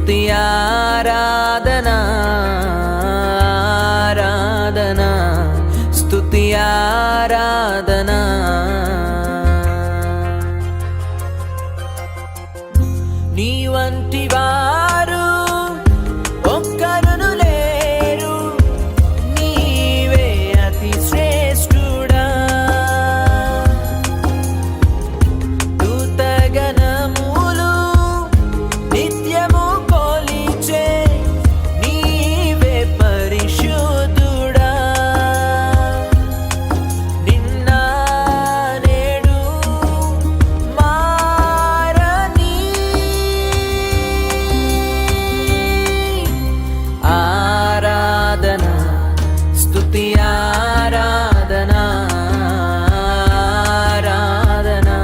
స్తుతి ఆరాధనా ఆరాధనా స్తుతి ఆరాధనా నీ వంటి వారు ఒక్కరును లేరు నీవే అతి శ్రేష్ఠుడా దూతగణములు నిత్యము కొలిచే నీవే పరిశుద్ధుడా నిన్న నేడు మారని ఆరాధనా స్తుతి ఆరాధనా ఆరాధనా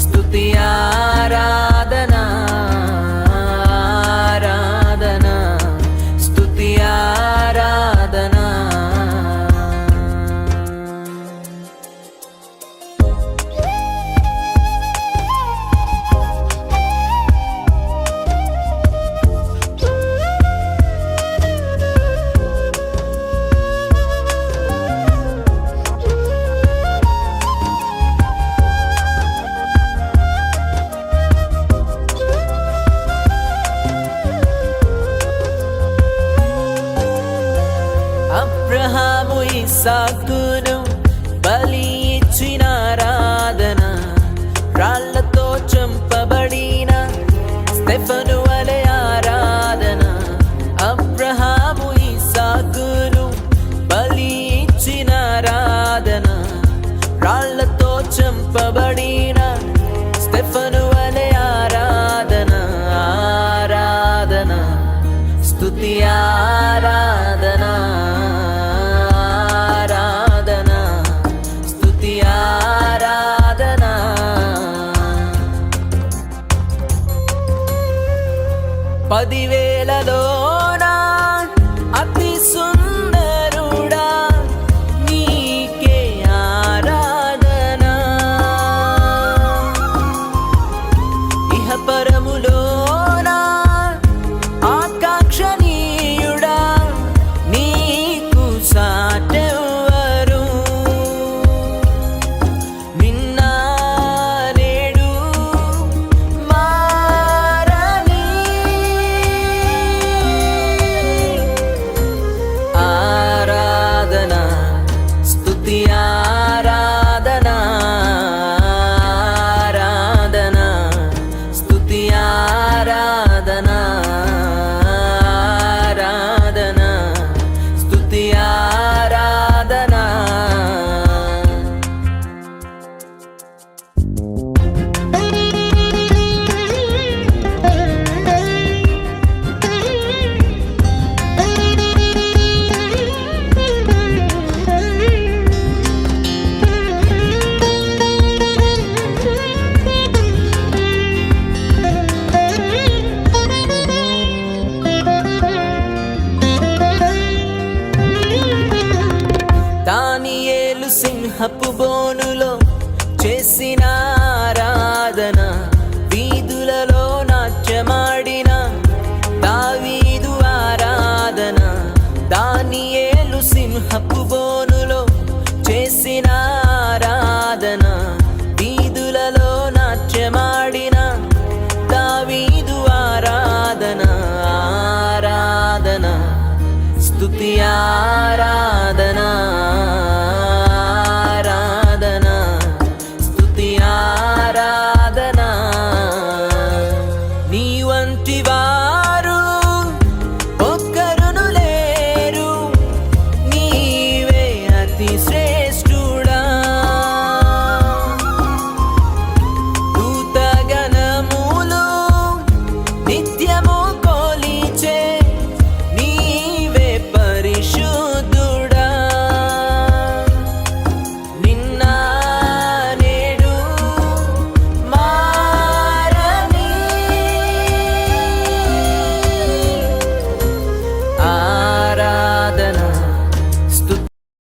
స్తుతి ఆరాధనా ఆరాధనా స్తుతి ఆరాధనా అబ్రహాము ఇస్సాకును బలి ఇచ్చిన ఆరాధన రాళ్లతో చంపబడిన స్టెఫను వలె ఆరాధన అబ్రహాము ఇస్సాకును బలి ఇచ్చిన ఆరాధన రాళ్లతో చంపబడిన స్టెఫను వలె ఆరాధన ఆరాధన స్తుతి ఆరాధనా ఆరాధనా స్తుతి ఆరాధనా పదివేలలోన అతి సుందరుడా నీకే ఆరాధనా ఇహ పరములోన ఆకాంక్షణీయుడా నీకు సాటెవ్వరు నిన్న నేడు మారని ఆరాధనా స్తుతి ఆరాధనా ఆరాధనా స్తుతి ఆరాధనా ఆరాధనా స్తుతి ఆరాధనా దానియేలు సింహపు బోనులో చేసిన ఆరాధన వీధులలో నాట్యమాడిన దావీదు ఆరాధన దానియేలు సింహపు బోనులో చేసిన ఆరాధన వీధులలో నాట్యమాడిన దావీదు ఆరాధన ఆరాధన స్తుతి ఆరాధనా